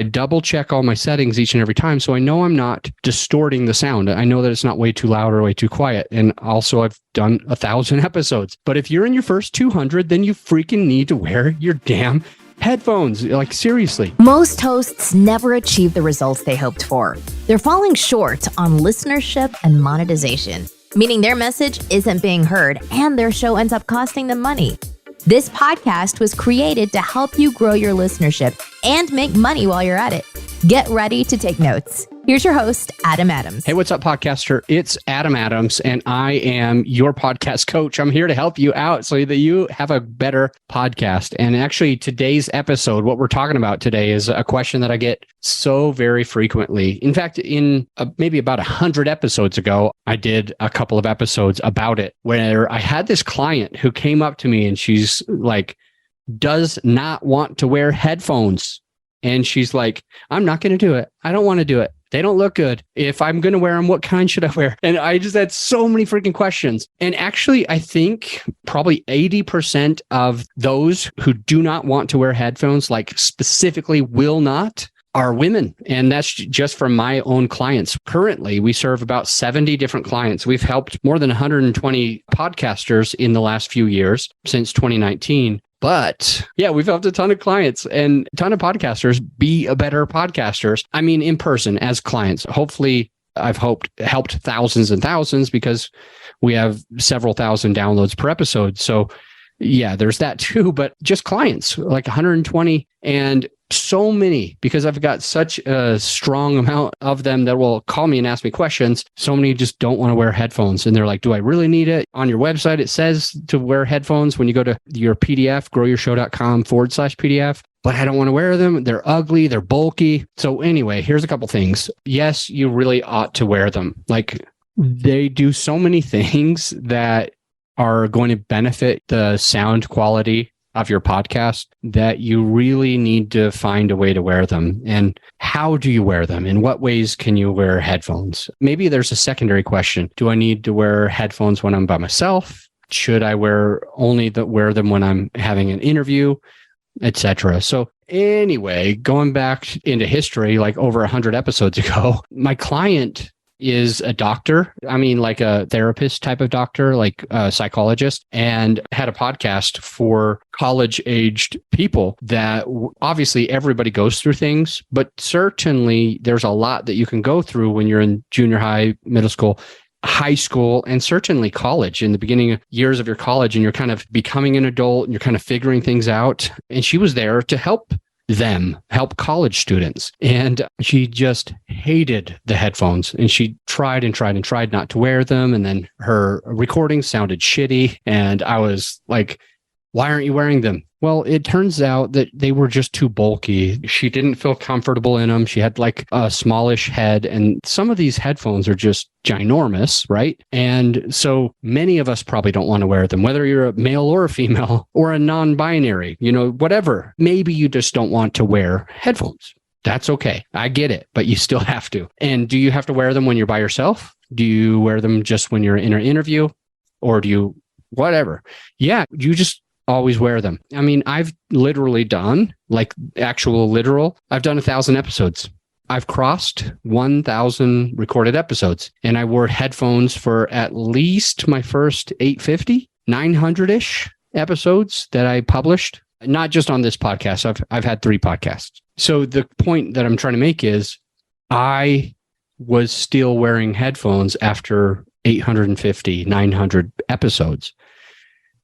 I double check all my settings each and every time. So I know I'm not distorting the sound. I know that it's not way too loud or way too quiet. And also I've done 1,000 episodes. But if you're in your first 200, then you freaking need to wear your damn headphones. Like, seriously. Most hosts never achieve the results they hoped for. They're falling short on listenership and monetization, meaning their message isn't being heard and their show ends up costing them money. This podcast was created to help you grow your listenership and make money while you're at it. Get ready to take notes. Here's your host, Adam Adams. Hey, what's up, podcaster? It's Adam Adams, and I am your podcast coach. I'm here to help you out so that you have a better podcast. And actually, today's episode, what we're talking about today is a question that I get so very frequently. In fact, in maybe about 100 episodes ago, I did a couple of episodes about it where I had this client who came up to me and she's like, does not want to wear headphones. And she's like, I'm not going to do it. I don't want to do it. They don't look good. If I'm going to wear them, what kind should I wear? And I just had so many freaking questions. And actually, I think probably 80% of those who do not want to wear headphones, like specifically will not, are women. And that's just from my own clients. Currently, we serve about 70 different clients. We've helped more than 120 podcasters in the last few years since 2019. But yeah, we've helped a ton of clients and a ton of podcasters be a better podcasters. I mean, in person as clients. Hopefully, I've helped thousands and thousands because we have several thousand downloads per episode. So yeah, there's that too. But just clients, like 120 and so many, because I've got such a strong amount of them that will call me and ask me questions. So many just don't want to wear headphones. And they're like, do I really need it? On your website, it says to wear headphones when you go to your PDF, growyourshow.com/PDF. But I don't want to wear them. They're ugly. They're bulky. So anyway, here's a couple things. Yes, you really ought to wear them. Like, they do so many things that are going to benefit the sound quality of your podcast that you really need to find a way to wear them. And how do you wear them? In what ways can you wear headphones? Maybe there's a secondary question. Do I need to wear headphones when I'm by myself? Should I wear them when I'm having an interview, etc.? So anyway, going back into history, like over 100 episodes ago, my client is a doctor. I mean, like a therapist type of doctor, like a psychologist, and had a podcast for college-aged people that obviously everybody goes through things, but certainly there's a lot that you can go through when you're in junior high, middle school, high school, and certainly college, in the beginning years of your college, and you're kind of becoming an adult and you're kind of figuring things out. And she was there to help college students. And she just hated the headphones, and she tried not to wear them. And then her recording sounded shitty. And I was like, why aren't you wearing them? Well, it turns out that they were just too bulky. She didn't feel comfortable in them. She had like a smallish head, and some of these headphones are just ginormous, right? And so many of us probably don't want to wear them, whether you're a male or a female or a non-binary, whatever. Maybe you just don't want to wear headphones. That's okay. I get it, but you still have to. And do you have to wear them when you're by yourself? Do you wear them just when you're in an interview? Or do you, whatever? Yeah, you just always wear them. I mean, I've literally done, like I've done 1,000 episodes. I've crossed 1,000 recorded episodes, and I wore headphones for at least my first 850, 900-ish episodes that I published, not just on this podcast. I've had 3 podcasts. So the point that I'm trying to make is I was still wearing headphones after 850, 900 episodes.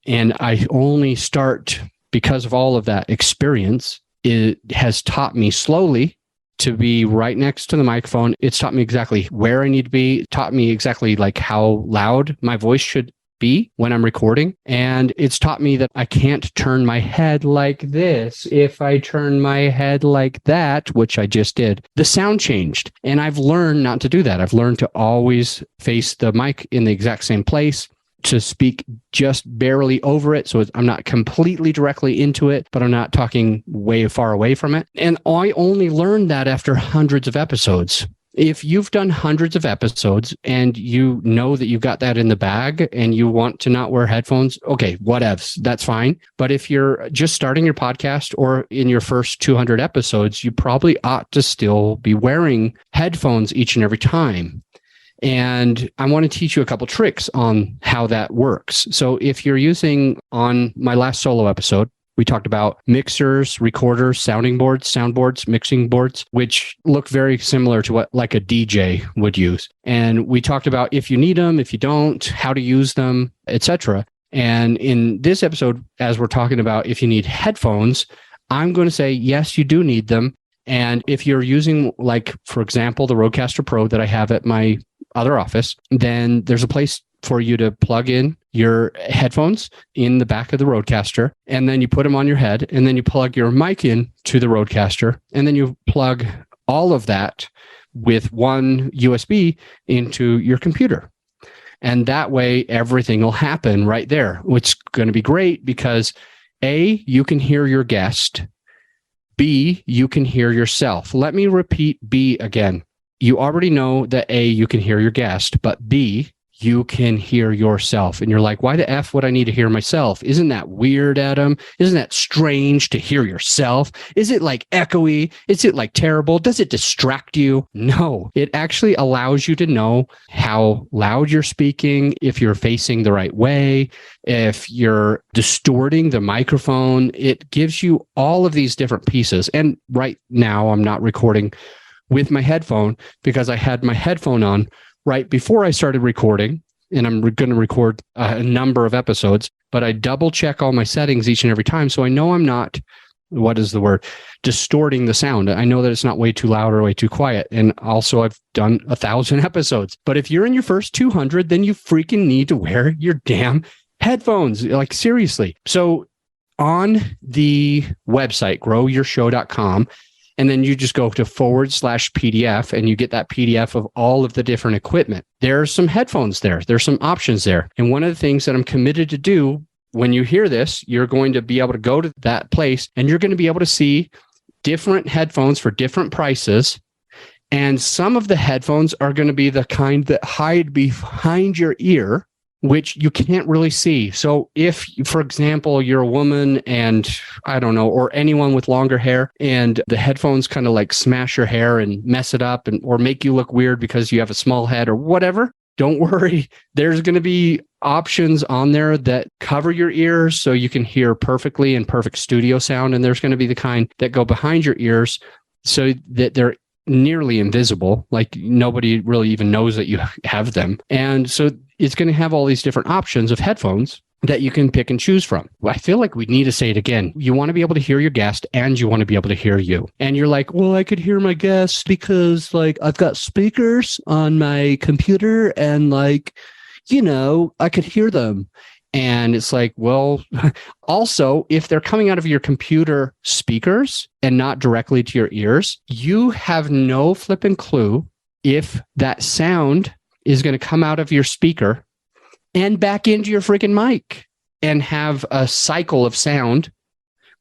And I only start, because of all of that experience, it has taught me slowly to be right next to the microphone. It's taught me exactly where I need to be, taught me exactly like how loud my voice should be when I'm recording. And it's taught me that I can't turn my head like this. If I turn my head like that, which I just did, the sound changed. And I've learned not to do that. I've learned to always face the mic in the exact same place, to speak just barely over it. So I'm not completely directly into it, but I'm not talking way far away from it. And I only learned that after hundreds of episodes. If you've done hundreds of episodes and you know that you've got that in the bag and you want to not wear headphones, okay, whatevs, that's fine. But if you're just starting your podcast or in your first 200 episodes, you probably ought to still be wearing headphones each and every time. And I want to teach you a couple tricks on how that works. So if you're using, on my last solo episode, we talked about mixers, recorders, soundboards, mixing boards, which look very similar to what like a DJ would use. And we talked about if you need them, if you don't, how to use them, etc. And in this episode, as we're talking about if you need headphones, I'm going to say, yes, you do need them. And if you're using, like, for example, the Rodecaster Pro that I have at my other office, then there's a place for you to plug in your headphones in the back of the Rodecaster, and then you put them on your head, and then you plug your mic in to the Rodecaster, and then you plug all of that with one USB into your computer. And that way, everything will happen right there, which is going to be great because A, you can hear your guest. B, you can hear yourself. Let me repeat B again. You already know that A, you can hear your guest, but B, you can hear yourself. And you're like, why the F would I need to hear myself? Isn't that weird, Adam? Isn't that strange to hear yourself? Is it like echoey? Is it like terrible? Does it distract you? No, it actually allows you to know how loud you're speaking, if you're facing the right way, if you're distorting the microphone. It gives you all of these different pieces. And right now I'm not recording with my headphone because I had my headphone on right before I started recording, and I'm going to record a number of episodes, but I double check all my settings each and every time. So I know I'm not, what is the word, distorting the sound. I know that it's not way too loud or way too quiet. And also I've done 1,000 episodes, but if you're in your first 200, then you freaking need to wear your damn headphones. Like, seriously. So on the website, growyourshow.com, and then you just go to /PDF and you get that PDF of all of the different equipment. There's some headphones there. There's some options there. And one of the things that I'm committed to do when you hear this, you're going to be able to go to that place and you're going to be able to see different headphones for different prices. And some of the headphones are going to be the kind that hide behind your ear, which you can't really see. So if, for example, you're a woman and I don't know, or anyone with longer hair, and the headphones kind of like smash your hair and mess it up and or make you look weird because you have a small head or whatever, don't worry. There's going to be options on there that cover your ears so you can hear perfectly in perfect studio sound. And there's going to be the kind that go behind your ears so that they're nearly invisible, like nobody really even knows that you have them. And so it's going to have all these different options of headphones that you can pick and choose from. Well, I feel like we need to say it again. You want to be able to hear your guest and you want to be able to hear you. And you're like, well, I could hear my guest because like I've got speakers on my computer and like, you know, I could hear them. And it's like, well, also, if they're coming out of your computer speakers and not directly to your ears, you have no flipping clue if that sound is going to come out of your speaker and back into your freaking mic and have a cycle of sound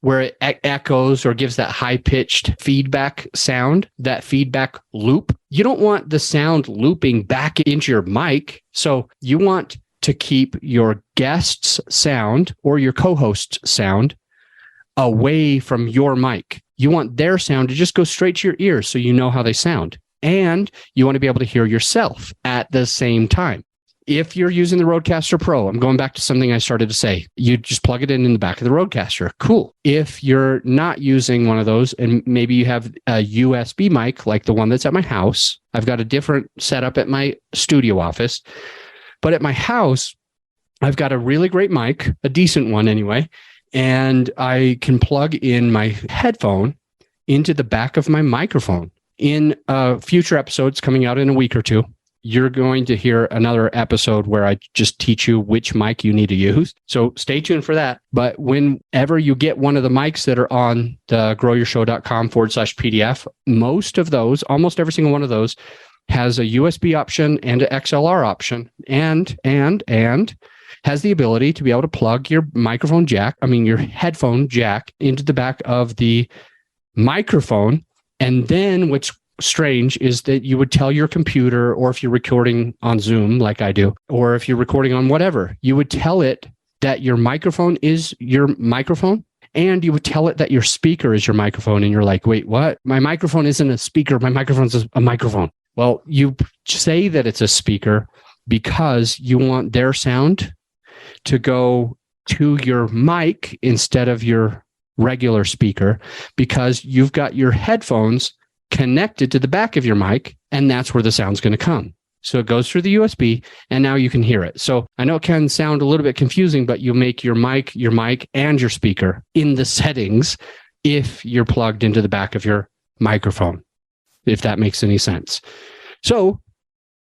where it echoes or gives that high-pitched feedback sound, that feedback loop. You don't want the sound looping back into your mic. So you want to keep your guest's sound or your co-host's sound away from your mic. You want their sound to just go straight to your ears so you know how they sound. And you want to be able to hear yourself at the same time. If you're using the Rodecaster Pro, I'm going back to something I started to say. You just plug it in the back of the Rodecaster. Cool. If you're not using one of those and maybe you have a USB mic like the one that's at my house, I've got a different setup at my studio office. But at my house, I've got a really great mic, a decent one anyway, and I can plug in my headphone into the back of my microphone. In future episodes coming out in a week or two, you're going to hear another episode where I just teach you which mic you need to use. So stay tuned for that. But whenever you get one of the mics that are on the growyourshow.com /PDF, most of those, almost every single one of those, has a USB option and an XLR option and has the ability to be able to plug your your headphone jack into the back of the microphone. And then strange is that you would tell your computer, or if you're recording on Zoom like I do, or if you're recording on whatever, you would tell it that your microphone is your microphone, and you would tell it that your speaker is your microphone. And you're like, wait, what? My microphone isn't a speaker. My microphone's a microphone. Well, you say that it's a speaker because you want their sound to go to your mic instead of your regular speaker, because you've got your headphones connected to the back of your mic, and that's where the sound's going to come. So it goes through the USB, and now you can hear it. So I know it can sound a little bit confusing, but you make your mic, and your speaker in the settings if you're plugged into the back of your microphone, if that makes any sense. So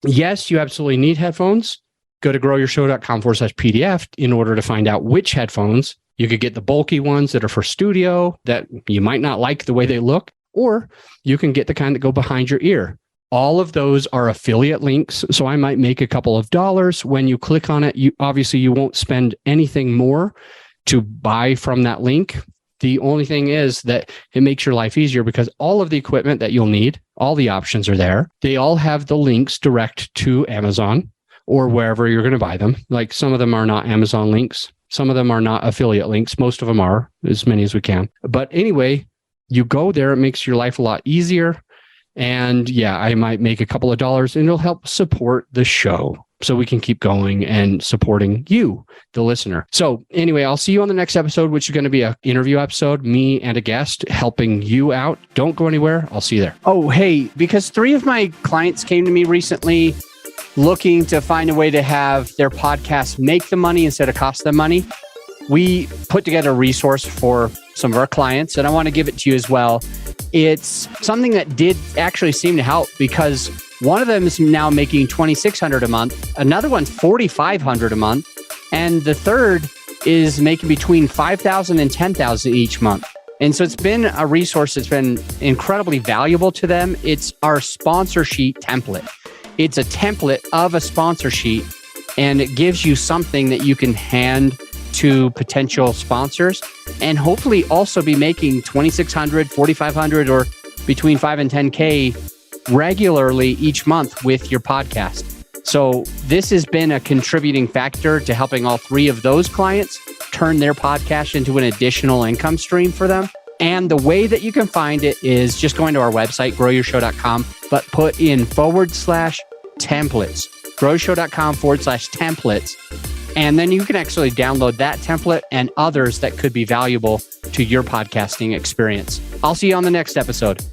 yes, you absolutely need headphones. Go to growyourshow.com/PDF in order to find out which headphones. You could get the bulky ones that are for studio that you might not like the way they look, or you can get the kind that go behind your ear. All of those are affiliate links, so I might make a couple of dollars when you click on it. You won't spend anything more to buy from that link. The only thing is that it makes your life easier because all of the equipment that you'll need, all the options are there. They all have the links direct to Amazon or wherever you're going to buy them. Like some of them are not Amazon links. Some of them are not affiliate links. Most of them are, as many as we can. But anyway, you go there, it makes your life a lot easier. And yeah, I might make a couple of dollars, and it'll help support the show so we can keep going and supporting you, the listener. So anyway, I'll see you on the next episode, which is going to be an interview episode, me and a guest helping you out. Don't go anywhere. I'll see you there. Oh, hey, because 3 of my clients came to me recently looking to find a way to have their podcast make them money instead of cost them money. We put together a resource for some of our clients, and I want to give it to you as well. It's something that did actually seem to help, because one of them is now making $2,600 a month. Another one's $4,500 a month. And the third is making between $5,000 and $10,000 each month. And so it's been a resource that's been incredibly valuable to them. It's our sponsor sheet template. It's a template of a sponsor sheet, and it gives you something that you can hand to potential sponsors and hopefully also be making $2,600, $4,500, or between $5,000 and $10,000 regularly each month with your podcast. So this has been a contributing factor to helping all 3 of those clients turn their podcast into an additional income stream for them. And the way that you can find it is just going to our website, growyourshow.com, but put in /templates, growyourshow.com/templates. And then you can actually download that template and others that could be valuable to your podcasting experience. I'll see you on the next episode.